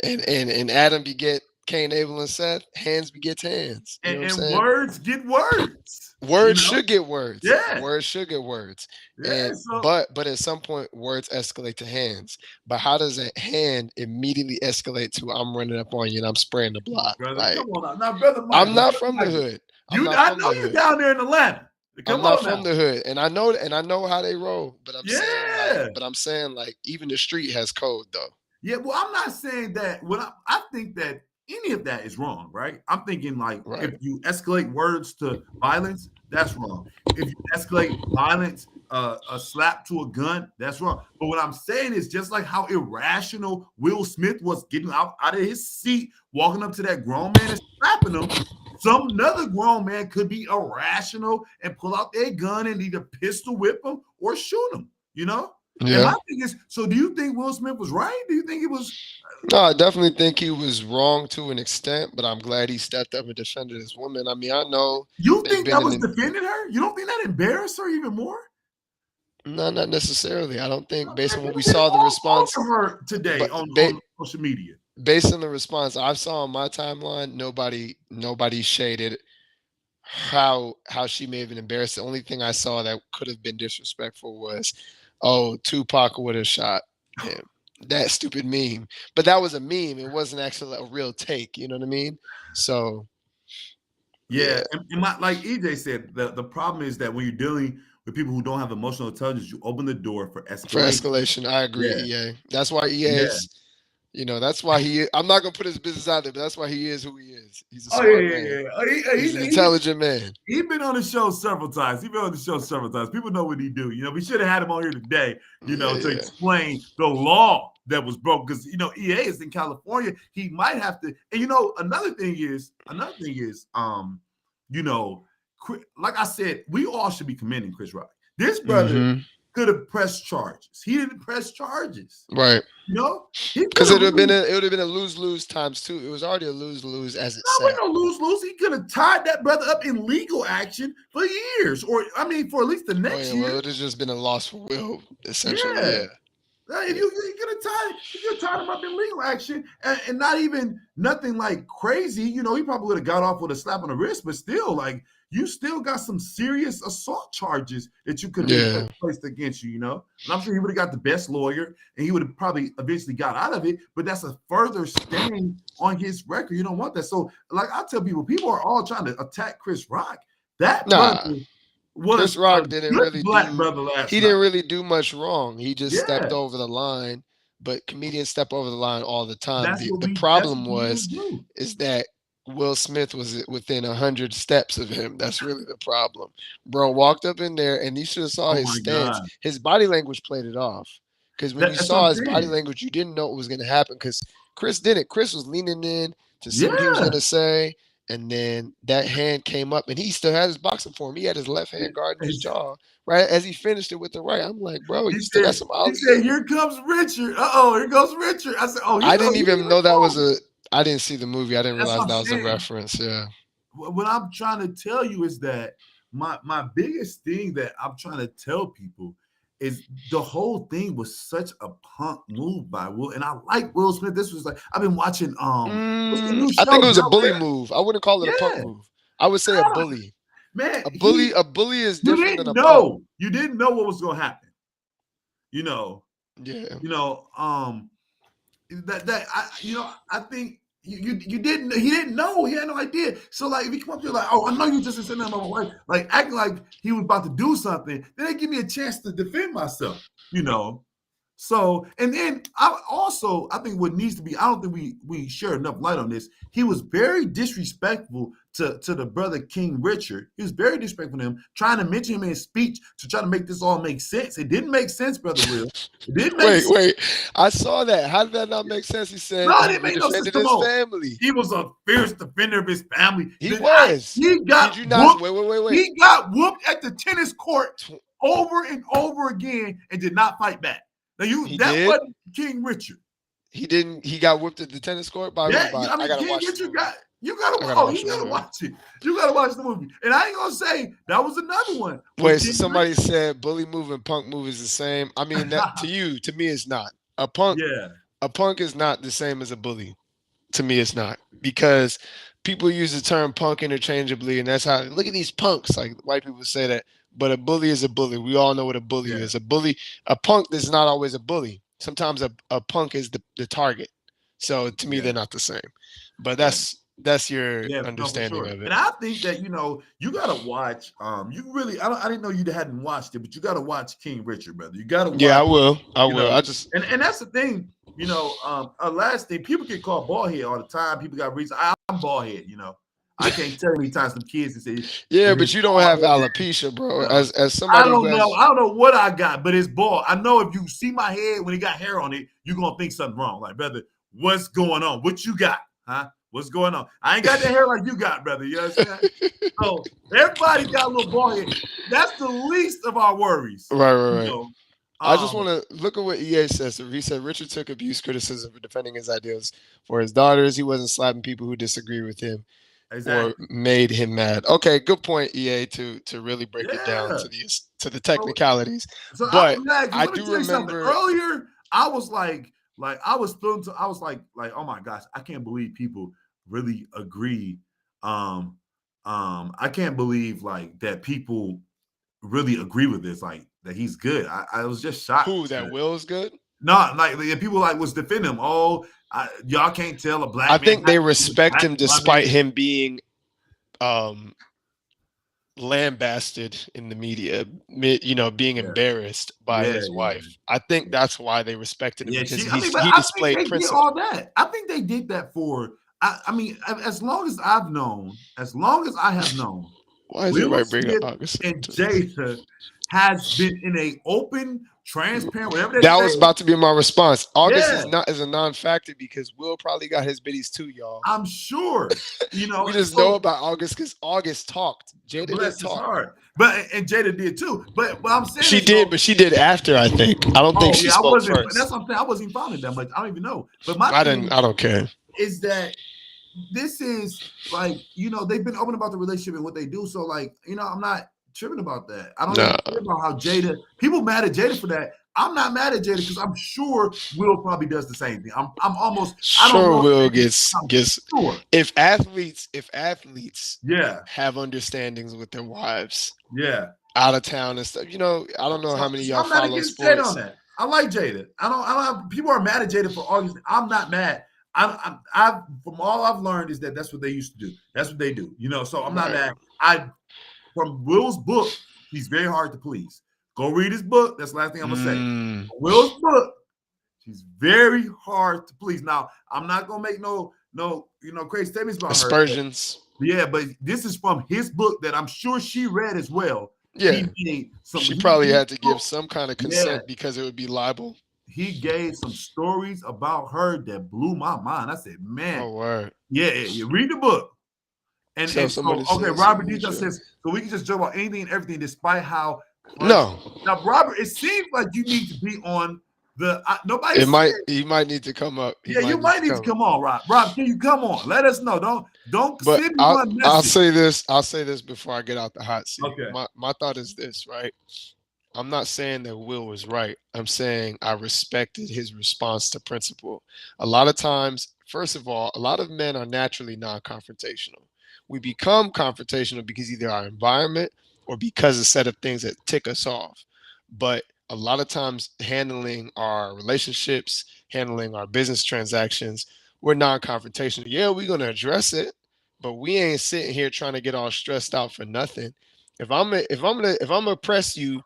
S3: and Adam beget Cain, Abel, and Seth, hands begets hands. You know what I'm
S1: and
S3: saying?
S1: words get words.
S3: Words
S1: you know?
S3: should get words.
S1: Yeah.
S3: Words should get words.
S1: Yeah.
S3: And
S1: So,
S3: but at some point words escalate to hands. But how does a hand immediately escalate to I'm running up on you and I'm spraying the block?
S1: brother,
S3: Like,
S1: come on now, brother Michael.
S3: I'm not
S1: brother
S3: from the
S1: Michael.
S3: hood.
S1: I know you're down there in Atlanta. Come
S3: I'm not
S1: on
S3: from
S1: now.
S3: the hood, and I know how they roll. But
S1: Yeah.
S3: I'm saying like even the street has code though.
S1: Yeah, well, I'm not saying that. I think that any of that is wrong, right? I'm thinking like
S3: Right.
S1: if you escalate words to violence, that's wrong. If you escalate violence, a slap to a gun, that's wrong. But what I'm saying is just like how irrational Will Smith was getting out of his seat, walking up to that grown man and slapping him. Some another grown man could be irrational and pull out their gun and either pistol whip him or shoot him. You know? And
S3: Yeah.
S1: my thing is, so do you think Will Smith was right? Do you think it was?
S3: No, I definitely think he was wrong to an extent, but I'm glad he stepped up and defended his woman. I mean, I know.
S1: You
S3: they've
S1: think
S3: been
S1: that
S3: in
S1: was
S3: the-
S1: defending her? You don't think that embarrassed her even more?
S3: No, not necessarily. I don't think based on what we
S1: They
S3: saw the
S1: all
S3: response.
S1: over her today
S3: But
S1: on social media.
S3: Based on the response I saw on my timeline, nobody shaded how she may have been embarrassed. The only thing I saw that could have been disrespectful was, oh, Tupac would have shot him. That stupid meme. But that was a meme. It wasn't actually a real take. You know what I mean? So
S1: Yeah. And like EJ said, the problem is that when you're dealing with people who don't have emotional intelligence, you open the door for escalation.
S3: For escalation, I agree,
S1: Yeah.
S3: EA. That's why EA is, that's why I'm not gonna put his business out there, but that's why he is who he is. He's a smart man. He's an intelligent man.
S1: He's been on the show several times. People know what he do. We should have had him on here today, to explain the law that was broke. Because EA is in California. He might have to. And another thing is, like I said, we all should be commending Chris Rock. This brother could have pressed charges. He didn't press charges.
S3: Right. Because it would have been a lose-lose times two. It was already a lose-lose as it
S1: No,
S3: sat.
S1: no lose-lose. He could have tied that brother up in legal action for years, for at least the next year.
S3: Well, it has just been a loss for Will, essentially. Yeah.
S1: If you could have tied him up in legal action and not even nothing like crazy, he probably would have got off with a slap on the wrist, but still, like, you still got some serious assault charges that you could have placed against you, And I'm sure he would have got the best lawyer and he would have probably eventually got out of it, but that's a further stain on his record. You don't want that. So, like I tell people are all trying to attack Chris Rock.
S3: Chris Rock didn't really
S1: didn't
S3: really do much wrong. He just stepped over the line, but comedians step over the line all the time. The problem is that Will Smith was within 100 steps of him. That's really the problem. Bro walked up in there and you should have saw his stance. God. His body language played it off. Because when you saw his body language, you didn't know what was going to happen because Chris didn't. Chris was leaning in to see what he was going to say. And then that hand came up and he still had his boxing form. He had his left hand guarding his jaw, right? As he finished it with the right. I'm like, bro, you still got some ollies.
S1: He said, here comes Richard. Here goes Richard. I said,
S3: I didn't even know that was I didn't see the movie. I didn't realize that was a reference. Yeah.
S1: What I'm trying to tell you is that my biggest thing that I'm trying to tell people is the whole thing was such a punk move by Will. And I like Will Smith. This was like, I've been watching
S3: I think it was a bully move. I wouldn't call it a punk move. I would say a bully.
S1: Man,
S3: a bully is different than a punk.
S1: You didn't know what was gonna happen.
S3: Yeah.
S1: I think you didn't. He didn't know. He had no idea. So like, if he come up to you like, oh, I know you just sitting there, my wife, like acting like he was about to do something, then they give me a chance to defend myself. So, and then I think what needs to be, I don't think we share enough light on this. He was very disrespectful to the brother King Richard. He was very disrespectful to him, trying to mention him in his speech to try to make this all make sense. It didn't make sense, Brother Will. It didn't make sense.
S3: Wait. I saw that. How did that not make sense? He said
S1: no, it didn't make no sense.
S3: His family.
S1: He was a fierce defender of his family.
S3: He was.
S1: He got
S3: wait.
S1: He got whooped at the tennis court over and over again and did not fight back. Now wasn't King Richard.
S3: He didn't. He got whipped at the tennis court by. I gotta
S1: King
S3: watch
S1: Richard you gotta watch it. You gotta watch the movie. And I ain't gonna say that was another one.
S3: Wait, so somebody said bully move and punk move is the same. I mean, that to me, it's not. A punk is not the same as a bully. To me, it's not, because people use the term punk interchangeably, and that's how, look at these punks. Like white people say that, but a bully is a bully. We all know what a bully is. A punk is not always a bully. Sometimes a punk is the target. So to me, they're not the same. But that's your understanding of it.
S1: And I think that you gotta watch. You really, I didn't know you hadn't watched it, but you gotta watch King Richard, brother. You gotta watch.
S3: Yeah, I will. I just
S1: and that's the thing. Last thing, people get called bald head all the time. People got reasons. I'm bald head. I can't tell how many times some kids and say,
S3: yeah, but you don't have alopecia, bro. As somebody,
S1: I don't know. I don't know what I got, but it's bald. I know if you see my head when it got hair on it, you're gonna think something wrong. Like, brother, what's going on? What you got? Huh? What's going on? I ain't got the hair like you got, brother. You understand? So everybody got a little bald head. That's the least of our worries.
S3: Right. I just want to look at what EA says. He said Richard took abuse criticism for defending his ideals for his daughters. He wasn't slapping people who disagree with him or made him mad. Okay, good point, EA, to really break it down to the technicalities.
S1: So
S3: but
S1: I do remember earlier. I was like I was like, oh my gosh, I can't believe people really agree. I can't believe like that people really agree with this, like that he's good. I was just shocked.
S3: Who, that Will's good?
S1: No, like people like was defending him. Oh, y'all can't tell a black man.
S3: I think they respect him despite him being lambasted in the media, being embarrassed by his wife. I think that's why they respected him, because he displayed principle.
S1: All that. I think they did that for. I mean, as long as I have known,
S3: why is everybody bringing up August?
S1: And Jada has been in a open, transparent, whatever
S3: that was about to be my response. August is a non-factor because Will probably got his biddies too, y'all.
S1: I'm sure.
S3: We just know about August because August talked. Jada did talk.
S1: And Jada did too. But I'm saying
S3: she did, but she did after, I think. I don't think she spoke first.
S1: That's what I'm saying. I wasn't following that much. I don't even know. But
S3: I don't care.
S1: Is that this is like, they've been open about the relationship and what they do. So like, I'm not tripping about that. I don't care about how Jada, people mad at Jada for that. I'm not mad at Jada because I'm sure Will probably does the same thing. I'm almost
S3: sure Will gets sure. If athletes have understandings with their wives, out of town and stuff, I don't know how many of y'all follow sports.
S1: Jada on that. I like Jada. I don't people are mad at Jada for August. I'm not mad. I've from all I've learned is that's what they used to do. That's what they do. So I'm not mad. From Will's book, he's very hard to please. Go read his book. That's the last thing I'm gonna say. Will's book, he's very hard to please. Now, I'm not gonna make no crazy statements about
S3: aspersions.
S1: Yeah, but this is from his book that I'm sure she read as well.
S3: Yeah, she probably had to give some kind of consent because it would be libel.
S1: He gave some stories about her that blew my mind. I said, man.
S3: Oh, word.
S1: Yeah, you read the book. And so Robert Detail says, so we can just joke about anything and everything despite how.
S3: No.
S1: Now, Robert, it seems like you need to be on the. Nobody.
S3: He might need to come up.
S1: You might need to come on, Rob. Rob, can you come on? Let us know. Don't.
S3: But I'll say this. I'll say this before I get out the hot seat.
S1: Okay.
S3: My thought is this, right? I'm not saying that Will was right. I'm saying I respected his response to principle. A lot of times, first of all, a lot of men are naturally non-confrontational. We become confrontational because either our environment or because a set of things that tick us off. But a lot of times handling our relationships, handling our business transactions, we're non-confrontational. Yeah, we're going to address it, but we ain't sitting here trying to get all stressed out for nothing. If I'm gonna press you,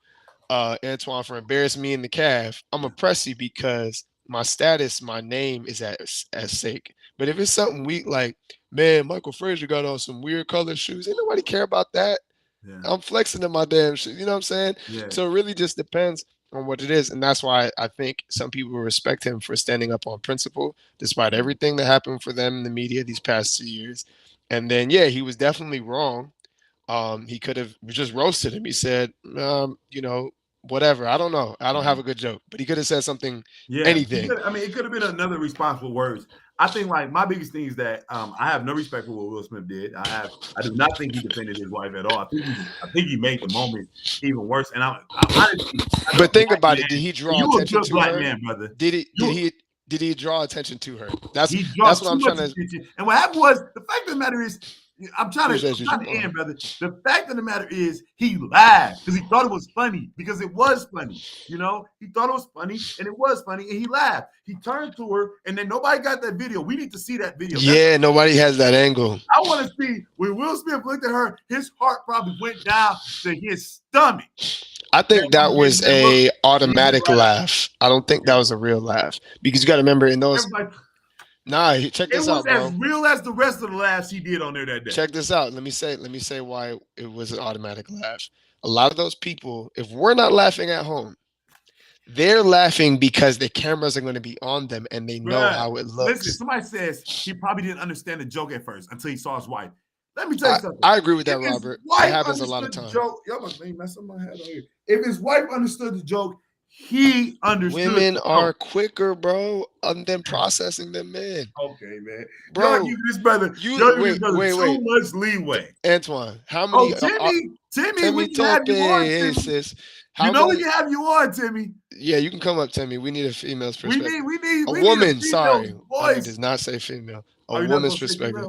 S3: Antoine, for embarrassing me in the calf, I'm gonna press you because my status, my name is at stake. But if it's something weak, like, man, Michael Frazier got on some weird colored shoes, ain't nobody care about that. Yeah. I'm flexing in my damn shoes. You know what I'm saying? Yeah. So it really just depends on what it is. And that's why I think some people respect him for standing up on principle, despite everything that happened for them in the media these past 2 years. And then, yeah, he was definitely wrong. He could have just roasted him. He said, whatever. I don't know. I don't have a good joke, but he could have said something, anything.
S1: It could have been another response with words. I think like my biggest thing is that I have no respect for what Will Smith did. I do not think he defended his wife at all. I think he made the moment even worse. And I honestly,
S3: but think about it. Did he draw attention to her?
S1: Man, brother.
S3: Did did he draw attention to her? That's what I'm trying to.
S1: Attention. And what happened was, the fact of the matter is, I'm trying to end, brother. The fact of the matter is, he laughed because he thought it was funny, because it was funny. You know, he thought it was funny, and it was funny, and he laughed. He turned to her, and then nobody got that video. We need to see that video.
S3: Yeah, nobody has that angle.
S1: I want to see when Will Smith looked at her, his heart probably went down to his stomach.
S3: I think that was a automatic laugh. I don't think that was a real laugh, because you got to remember in those. Nah, check this out, bro.
S1: It was as real as the rest of the laughs he did on there that day.
S3: Check this out. Let me say why it was an automatic laugh. A lot of those people, if we're not laughing at home, they're laughing because the cameras are going to be on them and they know how it looks.
S1: Listen, somebody says he probably didn't understand the joke at first until he saw his wife. Let me tell you something.
S3: I agree with that, Robert. It happens a lot of times.
S1: Y'all must be messing my head on here. If his wife understood the joke, he understood.
S3: Women are quicker, bro, than processing them men.
S1: Okay, man.
S3: Bro,
S1: y'all give this brother too much leeway.
S3: Antoine, how many?
S1: Timmy, we can have you on, Timmy.
S3: Sis.
S1: We can have you on, Timmy.
S3: Yeah, you can come up, Timmy. We need a female's perspective.
S1: We need
S3: a woman. Sorry,
S1: voice.
S3: It does not say female. A woman's perspective.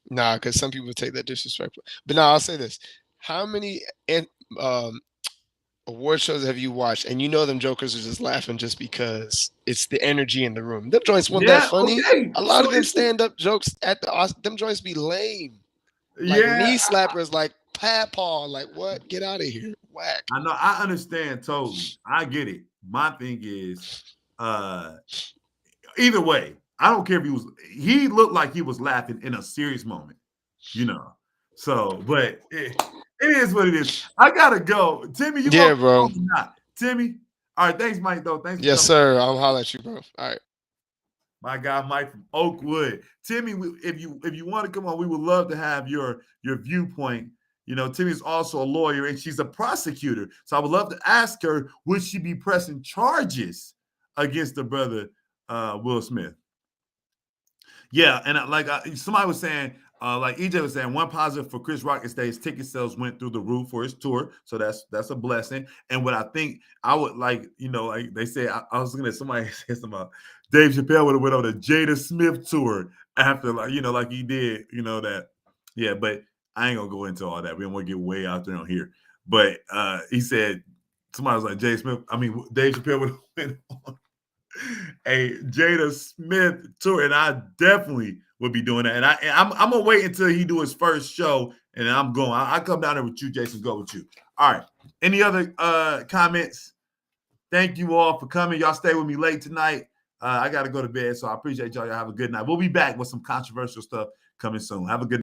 S3: Nah, because some people take that disrespectful. But now I'll say this: how many award shows have you watched, and you know them jokers are just laughing just because it's the energy in the room? Them joints weren't that funny. Okay. A lot of them stand-up jokes at the them joints be lame. Like knee slappers, like paw, like what? Get out of here. Whack.
S1: I know, I understand totally. I get it. My thing is, either way, I don't care if he looked like he was laughing in a serious moment, you know. So, but it is what it is. I gotta go. Timmy, you
S3: bro.
S1: Not. Timmy. All right, thanks, Mike, though. Thanks.
S3: Yes, sir. I'll holler at you, bro. All right.
S1: My guy Mike from Oakwood. Timmy, if you want to come on, we would love to have your viewpoint. You know, Timmy's also a lawyer and she's a prosecutor. So I would love to ask her, would she be pressing charges against the brother Will Smith? Yeah, and somebody was saying, like EJ was saying, one positive for Chris Rock is that his ticket sales went through the roof for his tour. So that's a blessing. And what I think I would like, you know, like they say, I was looking at somebody said something about Dave Chappelle would have went on a Jada Smith tour after, like, you know, like he did, you know, that. Yeah, but I ain't gonna go into all that. We don't want to get way out there on here. But he said, somebody was like, Dave Chappelle would have went on a Jada Smith tour, and I definitely would be doing that. And I'm gonna wait until he do his first show, and I'm going. I come down there with you, Jason. Go with you. All right. Any other comments? Thank you all for coming. Y'all stay with me late tonight. I got to go to bed, so I appreciate y'all. Y'all have a good night. We'll be back with some controversial stuff coming soon. Have a good night.